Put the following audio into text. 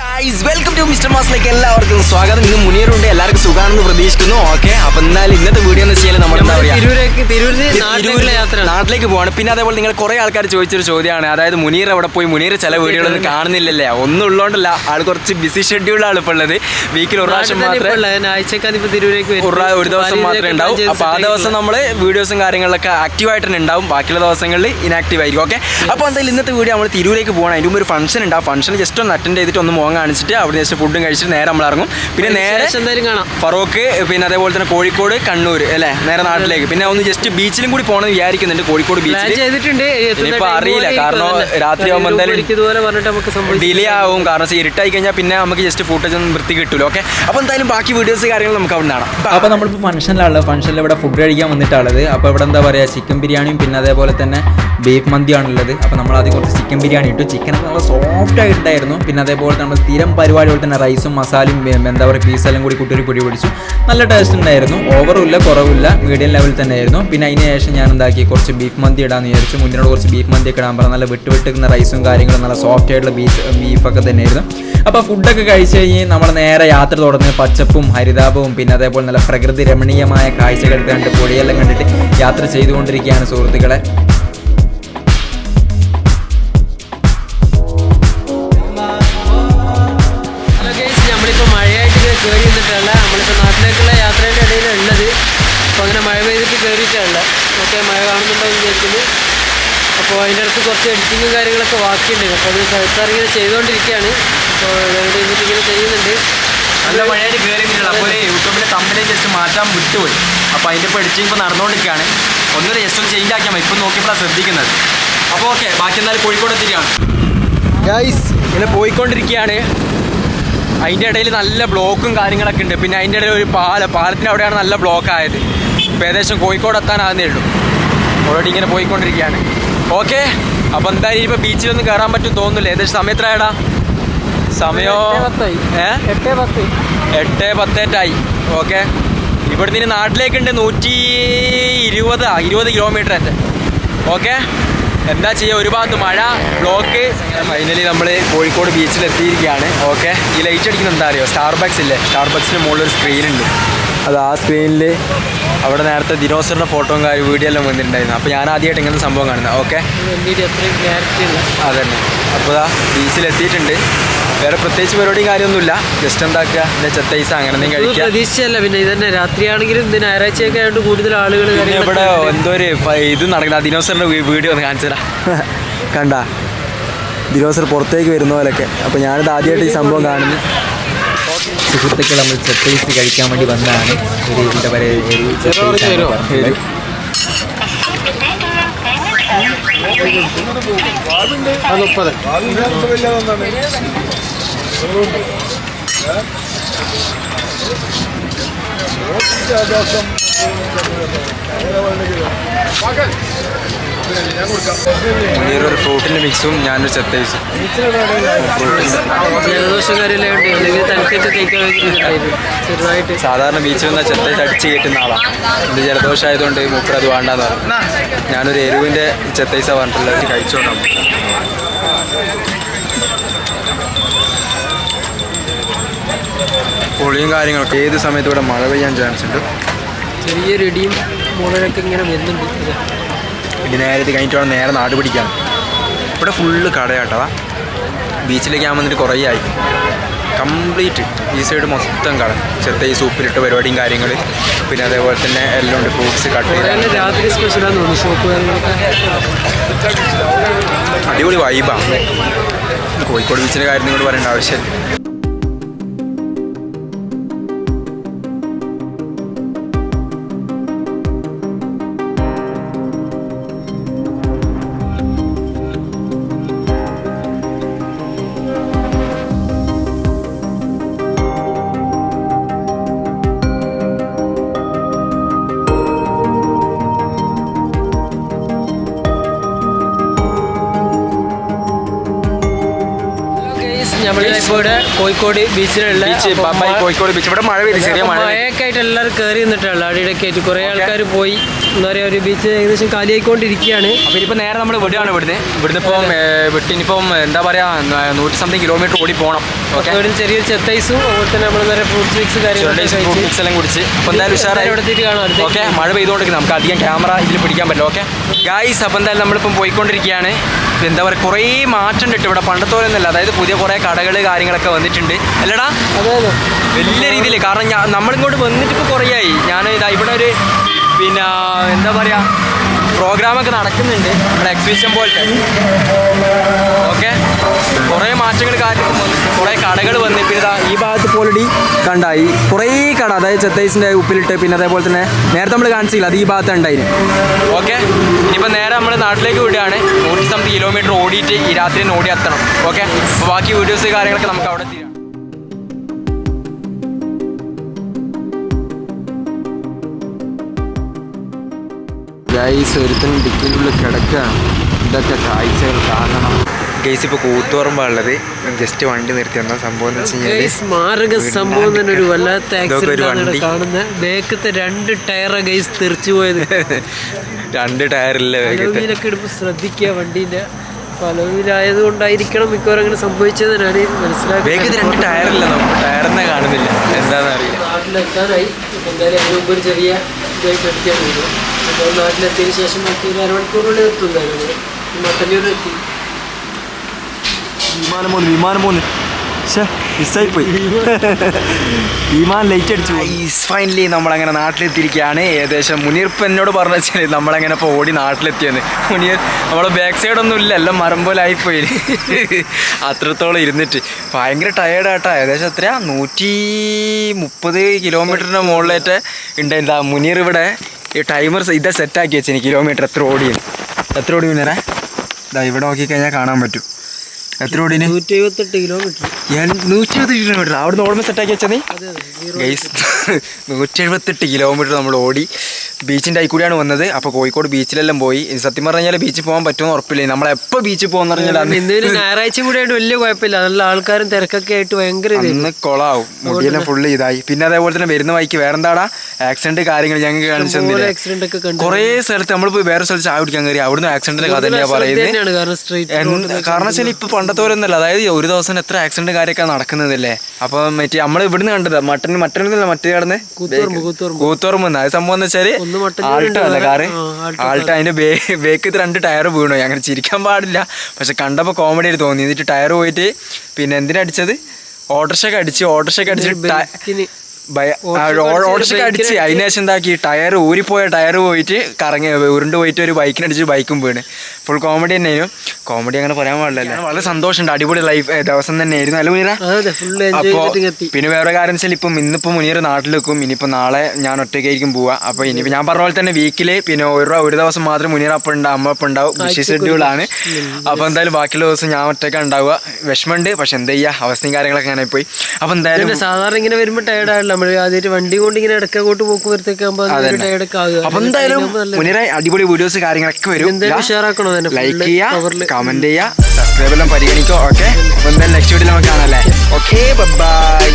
Guys welcome to mister മാസിലേക്ക് എല്ലാവർക്കും സ്വാഗതം. ഇന്ന് മുനീറുണ്ട്, എല്ലാവർക്കും സുഖമാണെന്ന് പ്രതീക്ഷിക്കുന്നു. ഓക്കെ, അപ്പൊ എന്തായാലും ഇന്നത്തെ വീഡിയോ എന്ന് വെച്ചാൽ നമ്മൾ എന്താ പറയുക നാട്ടിലേക്ക് പോവാണ്. പിന്നെ അതേപോലെ നിങ്ങൾ കുറെ ആൾക്കാർ ചോദിച്ചൊരു ചോദ്യമാണ്, അതായത് മുനീർ എവിടെ പോയി, മുനീർ ചില വീഡിയോകളൊന്നും കാണുന്നില്ലല്ലേ. ഒന്നും ഉള്ളതുകൊണ്ടല്ല, ആൾ കുറച്ച് ബിസി ഷെഡ്യൂളാണ് ഇപ്പോൾ ഉള്ളത്. വീക്കിൽ ഒരു പ്രാവശ്യം മാത്രമേ, ഒരു ദിവസം മാത്രമേ ഉണ്ടാവും. അപ്പോൾ ആ ദിവസം നമ്മൾ വീഡിയോസും കാര്യങ്ങളിലൊക്കെ ആക്റ്റീവായിട്ട് തന്നെ ഉണ്ടാവും, ബാക്കിയുള്ള ദിവസങ്ങളിൽ ഇനാക്റ്റീവ് ആയിരിക്കും. ഓക്കെ, അപ്പോൾ എന്തായാലും ഇന്നത്തെ വീഡിയോ നമ്മൾ തിരൂരേക്ക് പോകണം. അതിൻ്റെ മുമ്പ് ഒരു ഫംഗ്ഷൻ ഉണ്ട്. ആ ഫംഗ്ഷൻ ജസ്റ്റ് ഒന്ന് അറ്റൻഡ് ചെയ്തിട്ട് ഒന്ന് മോൻ കാണിച്ചിട്ട് അവിടെ ജസ്റ്റ് ഫുഡും കഴിച്ചിട്ട് നേരെ നമ്മൾ ഇറങ്ങും. പിന്നെ നേരെ എന്തായാലും കാണാം ഫറോക്ക്, പിന്നെ അതേപോലെ തന്നെ കോഴിക്കോട്, കണ്ണൂർ അല്ലേ, നേരെ നാട്ടിലേക്ക്. പിന്നെ ഒന്ന് ജസ്റ്റ് ബീച്ചിലും കൂടി പോകണമെന്ന് വിചാരിക്കുന്നുണ്ട്. കോഴിക്കോട് ബീച്ചിൽ ചെയ്തിട്ടുണ്ട്. ഇനിയിപ്പോൾ അറിയില്ല, കാരണം രാത്രി ആകുമ്പോൾ എന്തായാലും ഡിലേ ആവും. കാരണം ഇരുട്ടായി കഴിഞ്ഞാൽ പിന്നെ നമുക്ക് ജസ്റ്റ് ഫുട്ടേജ് ഒന്നും വൃത്തി കിട്ടില്ല. ഓക്കെ, അപ്പോൾ എന്തായാലും ബാക്കി വീഡിയോസ് കാര്യങ്ങൾ നമുക്ക് അവിടെ കാണാം. അപ്പോൾ നമ്മളിപ്പോൾ ഫംഗ്ഷനിലാണുള്ളത്. ഫംഗ്ഷനിൽ ഇവിടെ ഫുഡ് കഴിക്കാൻ വന്നിട്ടുള്ളത്. അപ്പോൾ ഇവിടെ എന്താ പറയുക, ചിക്കൻ ബിരിയാണിയും പിന്നെ അതേപോലെ തന്നെ ബീഫ് മന്തിയാണുള്ളത്. അപ്പോൾ നമ്മൾ ആദ്യം കുറച്ച് ചിക്കൻ ബിരിയാണി ഇട്ടു. ചിക്കൻ നല്ല സോഫ്റ്റ് ആയിട്ടുണ്ടായിരുന്നു. പിന്നെ അതേപോലെ നമ്മൾ സ്ഥിരം പരിപാടി പോലെ തന്നെ റൈസും മസാലയും എന്താ പറയുക പീസെല്ലാം കൂടി കൂട്ടി പൊടി പിടിച്ചു. നല്ല ടേസ്റ്റ് ഉണ്ടായിരുന്നു. ഓവറുമില്ല കുറവില്ല, മീഡിയം ലെവലിൽ തന്നെ ആയിരുന്നു. പിന്നെ അതിന് ശേഷം ഞാൻ എന്താക്കി, കുറച്ച് ബീഫ് മന്തി ഇടാമെന്ന് വിചാരിച്ചു. മുന്നിനോട് കുറച്ച് ബീഫ് മന്തി ഒക്കെ ഇടാൻ പറഞ്ഞാൽ നല്ല വിട്ടുവിട്ടുന്ന റൈസും കാര്യങ്ങളും നല്ല സോഫ്റ്റ് ആയിട്ടുള്ള ബീഫൊക്കെ തന്നെയായിരുന്നു. അപ്പോൾ ഫുഡൊക്കെ കഴിച്ച് കഴിഞ്ഞ് നമ്മൾ നേരെ യാത്ര തുടർന്ന് പച്ചപ്പും ഹരിതാപവും പിന്നെ അതേപോലെ നല്ല പ്രകൃതി രമണീയമായ കാഴ്ചകൾ കണ്ട് പൊടിയെല്ലാം കണ്ടിട്ട് യാത്ര ചെയ്തുകൊണ്ടിരിക്കുകയാണ് സുഹൃത്തുക്കളെ. കയറി നിന്നിട്ടല്ല, നമ്മളിപ്പോൾ നാട്ടിലേക്കുള്ള യാത്രയുടെ ഇടയിൽ ഉള്ളത്. അപ്പോൾ അങ്ങനെ മഴ പെയ്തിട്ട് കയറിയിട്ടല്ല. ഓക്കെ, മഴ കാണുന്നുണ്ടോ എന്ന് വിചാരിക്കുന്നു. അപ്പോൾ അതിൻ്റെ അടുത്ത് കുറച്ച് എഡിറ്റിങ്ങും കാര്യങ്ങളൊക്കെ ബാക്കിയുണ്ട്. അപ്പോൾ അത് സാർ ഇങ്ങനെ ചെയ്തുകൊണ്ടിരിക്കുകയാണ്. അപ്പോൾ വേണ്ടി ഇങ്ങനെ ചെയ്യുന്നുണ്ട്. നല്ല മഴയായിട്ട് കയറിയിട്ടില്ല. അപ്പോൾ യൂട്യൂബിലെ കമ്പനി ജസ്റ്റ് മാറ്റാൻ വിട്ടുപോയി. അപ്പോൾ അതിൻ്റെ ഇപ്പോൾ എഡിറ്റിംഗ് ഇപ്പോൾ നടന്നുകൊണ്ടിരിക്കുകയാണ്. ഒന്നുകൂടെ ജസ്റ്റ് ഒന്ന് ചേഞ്ച് ആക്കിയാൽ മതി. ഇപ്പം നോക്കിയപ്പോഴാണ് ശ്രദ്ധിക്കുന്നത്. അപ്പോൾ ഓക്കെ, ബാക്കി എന്നാലും കോഴിക്കോട് എത്തിക്കുകയാണ്. ഗൈസ് ഇങ്ങനെ പോയിക്കൊണ്ടിരിക്കുകയാണ്. അതിൻ്റെ ഇടയിൽ നല്ല ബ്ലോക്കും കാര്യങ്ങളൊക്കെ ഉണ്ട്. പിന്നെ അതിൻ്റെ ഇടയിൽ ഒരു പാലത്തിൻ്റെ അവിടെയാണ് നല്ല ബ്ലോക്ക് ആയത്. ഇപ്പോൾ ഏകദേശം കോഴിക്കോട് എത്താനാകുന്നേ ഉള്ളൂ. ഓൾറെഡി ഇങ്ങനെ പോയിക്കൊണ്ടിരിക്കുകയാണ്. ഓക്കെ, അപ്പോൾ എന്തായാലും ഇപ്പോൾ ബീച്ചിലൊന്നും കയറാൻ പറ്റും തോന്നുന്നില്ല. ഏകദേശം സമയം എത്രയാടാ? സമയം 8:10 ഓക്കെ, ഇവിടുന്ന് ഇനി നാട്ടിലേക്കുണ്ട് 120 കിലോമീറ്റർ എത്താൻ. ഓക്കെ, എന്താ ചെയ്യുക, ഒരു ഭാഗത്ത് മഴ, ബ്ലോക്ക്. ഫൈനലി നമ്മൾ കോഴിക്കോട് ബീച്ചിലെത്തിയിരിക്കുകയാണ്. ഓക്കെ, ഈ ലൈറ്റ് അടിക്കുന്നത് എന്താ അറിയോ, സ്റ്റാർബക്സ് ഇല്ലേ, സ്റ്റാർബക്സിന് മുകളിലൊരു സ്ക്രീനുണ്ട്. അത് ആ സ്ക്രീനിൽ അവിടെ നേരത്തെ ദിനോസറിൻ്റെ ഫോട്ടോയും കാര്യം വീഡിയോ എല്ലാം വന്നിട്ടുണ്ടായിരുന്നു. അപ്പോൾ ഞാൻ ആദ്യമായിട്ട് ഇങ്ങനത്തെ സംഭവം കാണുന്നത്. ഓക്കെ, അതന്നെ. അപ്പോൾ ബീച്ചിലെത്തിയിട്ടുണ്ട്. വേറെ പ്രത്യേകിച്ച് പരിപാടിയും കാര്യമൊന്നുമില്ല. ജസ്റ്റ് എന്താക്കുക, എൻ്റെ ചെത്തൈസ അങ്ങനെ എന്തെങ്കിലും കഴിക്കുക. പ്രതീക്ഷിച്ചല്ല. പിന്നെ ഇതന്നെ രാത്രിയാണെങ്കിലും ഇന്ന് ഞായറാഴ്ചയൊക്കെ ആയതുകൊണ്ട് കൂടുതൽ ആളുകൾ. ഇവിടെ എന്തോ ഒരു ഇത് നടക്കുന്ന ദിനോസറിൻ്റെ വീഡിയോ ഒന്ന് കാണിച്ചതാ. കണ്ട ദിനോസർ പുറത്തേക്ക് വരുന്ന പോലൊക്കെ. അപ്പോൾ ഞാനിത് ആദ്യമായിട്ട് ഈ സംഭവം കാണുന്നു. സുഹൃത്തുക്കൾ, നമ്മൾ ചെത്തൈസ് കഴിക്കാൻ വേണ്ടി വന്നതാണ്. ഒരു എന്താ പറയുക, മുനീറൊരു ഫ്രൂട്ടിൻ്റെ മിക്സും ഞാനൊരു ചെത്തൈസും. ജലദോഷം ചെറുതായിട്ട് സാധാരണ ബീച്ചിൽ വന്നാൽ ചെത്തൈസ് അടിച്ച് കയറ്റുന്ന ആളാണ്. ഇത് ജലദോഷം ആയതുകൊണ്ട് മൂപ്പർ അത് വേണ്ടാന്ന് പറഞ്ഞു. ഞാനൊരു എരിവിൻ്റെ ചെത്തൈസാണ് പറഞ്ഞിട്ടുള്ളത്, കഴിച്ചോണ്ടാണ്. പൊളിയും കാര്യങ്ങളൊക്കെ. ഏത് സമയത്ത് ഇവിടെ മഴ പെയ്യാൻ ചാൻസ് ഉണ്ട്. ചെറിയൊരു ഇടിയും മുളകൊക്കെ ഇങ്ങനെ വരുന്നുണ്ട്. ഇനി നേരത്തെ കഴിഞ്ഞിട്ട് വേണം നേരെ നാട് പിടിക്കാൻ. ഇവിടെ ഫുള്ള് കടയാട്ടോ. ബീച്ചിലേക്ക് ഞാൻ വന്നിട്ട് കുറേ ആയി. കംപ്ലീറ്റ് ഈ സൈഡ് മൊത്തം കട. ചെത്തൈ സൂപ്പിലിട്ട് പരിപാടിയും കാര്യങ്ങൾ. പിന്നെ അതേപോലെ തന്നെ എല്ലാം ഉണ്ട്, ഫ്രൂട്ട്സ് കട്ട് ചെയ്ത്. രാത്രി സ്പെഷ്യലാന്ന് തോന്നുന്നു ഷോപ്പ് കാര്യങ്ങളൊക്കെ. അടിപൊളി വൈബാണ്. കോഴിക്കോട് ബീച്ചിൻ്റെ കാര്യം നിങ്ങളോട് പറയേണ്ട ആവശ്യമില്ല. നമ്മൾ ഇപ്പോൾ ഇവിടെ കോഴിക്കോട് ബീച്ചിലുള്ള കോഴിക്കോട് ബീച്ച് ഇവിടെ മഴ പെയ്തു, ചെറിയ മഴയൊക്കെ ആയിട്ട് എല്ലാവരും കയറി നിന്നിട്ടുള്ള അടിയിലൊക്കെ ആയിട്ട് കുറേ ആൾക്കാർ പോയി. എന്താ പറയുക, ഒരു ബീച്ച് ഏകദേശം കാലിയായിക്കൊണ്ടിരിക്കുകയാണ്. അപ്പോൾ ഇനിയിപ്പോൾ നേരെ നമ്മൾ വിടുകയാണ് ഇവിടുന്ന് ഇപ്പം വിട്ടിനിപ്പം എന്താ പറയുക 100 something കിലോമീറ്റർ ഓടി പോകണം. ഓക്കെ, ചെറിയൊരു ചെത്തൈസും അതുപോലെ തന്നെ നമ്മൾ നേരെ ഫ്രൂട്ട്സ് മിക്സ് ഫ്രൂട്ട്സ് എല്ലാം കുടിച്ച് അപ്പോൾ എന്തായാലും ഉഷാറായി എത്തിയിട്ട് കാണാം. ഓക്കെ, മഴ പെയ്തുകൊണ്ടിരിക്കും, നമുക്ക് അധികം ക്യാമറ ഇതിൽ പിടിക്കാൻ പറ്റില്ല. ഓക്കെ ഗായ്സ്, അപ്പോൾ എന്തായാലും നമ്മളിപ്പം പോയിക്കൊണ്ടിരിക്കുകയാണ്. എന്താ പറയുക, കുറേ മാറ്റം ഉണ്ട് ഇവിടെ, പണ്ടത്തെ പോലെ ഒന്നുമല്ല. അതായത് പുതിയ കുറേ കടകൾ കാര്യങ്ങളൊക്കെ വന്നിട്ടുണ്ട് അല്ലടാ, വലിയ രീതിയിൽ. കാരണം നമ്മളിങ്ങോട്ട് വന്നിട്ട് ഇപ്പോൾ കുറേ ആയി. ഞാൻ ഇതാ ഇവിടെ ഒരു പിന്നെ എന്താ പറയുക പ്രോഗ്രാമൊക്കെ നടക്കുന്നുണ്ട് നമ്മുടെ എക്സിബിഷൻ പോലത്തെ. ഓക്കെ, കുറേ മാറ്റങ്ങൾ കാര്യത്തിൽ വന്നിട്ട് കുറേ കടകൾ വന്നിട്ട് പിന്നെ ഇതാ ഈ ഭാഗത്ത് പോലടി കണ്ടായി കുറേ കട, അതായത് ചെത്തൈസിൻ്റെ ഉപ്പിലിട്ട് പിന്നെ അതേപോലെ തന്നെ നേരത്തെ നമ്മൾ കാണിച്ചില്ല, അത് ഈ ഭാഗത്ത് ഉണ്ടായിന്. ഓക്കെ, ഇനിയിപ്പോൾ നേരെ നമ്മൾ നാട്ടിലേക്ക് വിടുകയാണ്. 100 something കിലോമീറ്റർ ഓടിയിട്ട് ഈ രാത്രി ഓടി എത്തണം. ഓക്കെ, അപ്പോൾ ബാക്കി വീഡിയോസ് കാര്യങ്ങളൊക്കെ നമുക്ക് അവിടെ ചെയ്യാം. ഗൈസ്, ഒരുത്തനും ഡിക്കിനുള്ളിൽ കിടക്കുകയാണ്. ഇതൊക്കെ കാഴ്ചകൾ കാണണം. ഗൈസ്, ഇപ്പോൾ കൂത്തുപറമ്പാണുള്ളത്. ജസ്റ്റ് വണ്ടി നിർത്തി വന്ന സംഭവം എന്ന് വെച്ച് കഴിഞ്ഞാൽ മാരക സംഭവം തന്നെ, ഒരു വല്ലാത്ത ആക്സിഡന്റ് കാണുന്ന. ബേക്കത്തെ 2 ടയർ ഗൈസ് തെറിച്ചു പോയത്. 2 ടയറില്ല അലോവിയിലൊക്കെ എടുപ്പോൾ ശ്രദ്ധിക്കുക. വണ്ടീൻ്റെ അലോവിയിലായത് കൊണ്ടായിരിക്കണം മിക്കവാറും അങ്ങനെ സംഭവിച്ചത് ഞാൻ മനസ്സിലാക്കി. 2 ടയറില്ല, നമുക്ക് ടയറിനെ കാണുന്നില്ല, എന്താണെന്ന് അറിയില്ല. നാട്ടിലെത്താനായി. എന്തായാലും അതിന് മുമ്പ് ഒരു ചെറിയ ഇതായിട്ട് എടുക്കാൻ പോകുന്നു. അപ്പോൾ നാട്ടിലെത്തിയതിന് ശേഷം നമുക്ക് ഒരു അരമണിക്കൂറുള്ളിൽ എത്തുന്നതായിരുന്നു. മട്ടന്നൂർ എത്തി. വിമാനം പോന്ന് മിസ്സായിപ്പോയി. വിമാനം ലൈറ്റ് അടിച്ചു. ഫൈനലി നമ്മളങ്ങനെ നാട്ടിലെത്തിയിരിക്കുകയാണ്. ഏകദേശം മുനീർ ഇപ്പം എന്നോട് പറഞ്ഞു വെച്ചാൽ നമ്മളങ്ങനെ ഇപ്പോൾ ഓടി നാട്ടിലെത്തിയെന്ന്. മുനീർ നമ്മളെ ബാക്ക് സൈഡൊന്നും ഇല്ല, എല്ലാം മരം പോലെ ആയിപ്പോയി. അത്രത്തോളം ഇരുന്നിട്ട് ഭയങ്കര ടയേർഡായിട്ടാ. ഏകദേശം എത്രയാ 130 കിലോമീറ്ററിൻ്റെ മുകളിലേറ്റ് ഉണ്ടായില്ല. മുനീർ ഇവിടെ ഈ ടൈമർ ഇതാ സെറ്റാക്കി വെച്ചിന് കിലോമീറ്റർ എത്ര ഓടി മുനീറേ. ഇതാ ഇവിടെ നോക്കിക്കഴിഞ്ഞാൽ കാണാൻ പറ്റും എത്ര ഓടിന്. 178 കിലോമീറ്റർ. 170 കിലോമീറ്റർ അവിടുന്ന് ഓടുമ്പോൾ സെറ്റാക്കി വെച്ചത്. ഗൈസ്, 178 കിലോമീറ്റർ നമ്മൾ ഓടി. ബീച്ചിൻ്റെ ആയിക്കൂടിയാണ് വന്നത്. അപ്പോൾ കോഴിക്കോട് ബീച്ചിലെല്ലാം പോയി. സത്യം പറഞ്ഞാൽ ബീച്ചിൽ പോകാൻ പറ്റുമെന്ന് ഉറപ്പില്ല. നമ്മളെപ്പോൾ ബീച്ചിൽ പോകുന്ന പറഞ്ഞാൽ ഞായറാഴ്ച കൂടെ ആയിട്ട് വലിയ കുഴപ്പമില്ല. നല്ല ആൾക്കാരും തിരക്കൊക്കെ ആയിട്ട് ഭയങ്കര ഇന്ന് കൊളാവും. മുടിയെല്ലാം ഫുള്ള് ഇതായി. പിന്നെ അതേപോലെ തന്നെ വരുന്ന വഴിക്ക് വേറെന്താടാ ആക്സിഡന്റ് കാര്യങ്ങൾ ഞങ്ങൾക്ക് കാണിച്ചു തന്നില്ല. കുറേ സ്ഥലത്ത് നമ്മളിപ്പോൾ വേറെ സ്ഥലത്ത് ചായ കുടിക്കാൻ കയറി, അവിടുന്ന് ആക്സിഡന്റിന്റെ കഥ തന്നെയാണ് പറയുന്നത്. കാരണം വെച്ചാൽ ഇപ്പൊ പണ്ടത്തെ പോലെ ഒന്നല്ല. അതായത് ഒരു ദിവസം എത്ര ആക്സിഡന്റ് കാര്യമൊക്കെ നടക്കുന്നതല്ലേ. അപ്പൊ മറ്റേ നമ്മൾ ഇവിടുന്ന് കണ്ടത് മറ്റന്നില്ല മറ്റേ കടന്ന് കൂത്തുറമ്പ്. അത് സംഭവം എന്ന് വെച്ചാല് ആൾട്ടോ അല്ല കാറ്, ആൾട്ടോ. അതിന്റെ ബേക്ക് 2 ടയർ വീണു. അങ്ങനെ ചിരിക്കാൻ പാടില്ല, പക്ഷെ കണ്ടപ്പോൾ കോമഡി ആയിട്ട് തോന്നി. എന്നിട്ട് ടയർ പോയിട്ട് പിന്നെ എന്തിനടിച്ചത്, ഓട്ടോറിക്ഷയ്ക്ക് അടിച്ച് ഓട്ടോറിക്ഷയ്ക്ക് അടിച്ചിട്ട് ഓട്ടോറിക്ഷയ്ക്ക് അടിച്ച് അതിന് ശേഷം എന്താക്കി ടയർ ഊരിപ്പോയ ടയർ പോയിട്ട് കറങ്ങി ഉരുണ്ട് പോയിട്ട് ഒരു ബൈക്കിനടിച്ച് ബൈക്കും വീണ്. ഫുൾ കോമഡി തന്നെയായിരുന്നു. കോമഡി അങ്ങനെ പറയാൻ പാടില്ലല്ലോ. വളരെ സന്തോഷമുണ്ട്. അടിപൊളി ദിവസം തന്നെയായിരുന്നു. അല്ല മുനീറ. അപ്പോൾ പിന്നെ വേറെ കാര്യം വെച്ചാൽ ഇന്നിപ്പോൾ മുനീർ നാട്ടിൽ വെക്കും. ഇനിയിപ്പോൾ നാളെ ഞാൻ ഒറ്റയ്ക്കായിരിക്കും പോവുക. അപ്പോൾ ഇനിയിപ്പോൾ ഞാൻ പറഞ്ഞ പോലെ തന്നെ വീക്കില് പിന്നെ ഒരു ദിവസം മാത്രം മുനീർ അപ്പം ഉണ്ടാവും, അമ്മ അപ്പം ഉണ്ടാവും. ബിസി ഷെഡ്യൂളാണ്. അപ്പോൾ എന്തായാലും ബാക്കിയുള്ള ദിവസം ഞാൻ ഒറ്റയ്ക്ക് ഉണ്ടാവുക. വിഷമമുണ്ട്, പക്ഷെ എന്താ ചെയ്യുക, അവസ്ഥയും കാര്യങ്ങളൊക്കെ അങ്ങനെ പോയി. അപ്പോൾ എന്തായാലും സാധാരണ ഇങ്ങനെ വരുമ്പോൾ ടയർഡായില്ല. നമ്മൾ ആദ്യമായിട്ട് വണ്ടി കൊണ്ട് ഇങ്ങനെ ഇടക്കോട്ട് പോക്കുമ്പോഴത്തേക്ക് അപ്പൊ എന്തായാലും മുനീറെ അടിപൊളി വീഡിയോസ് കാര്യങ്ങളൊക്കെ വരും. ലൈക്ക് ചെയ്യുക, കമന്റ് ചെയ്യുക, സബ്സ്ക്രൈബ് എല്ലാം പരിഗണിക്കുക. ഓക്കെ, അപ്പൊ എന്തായാലും നെക്സ്റ്റ് വീഡിയോയിൽ നമുക്ക് കാണാം അല്ലേ. Okay, by.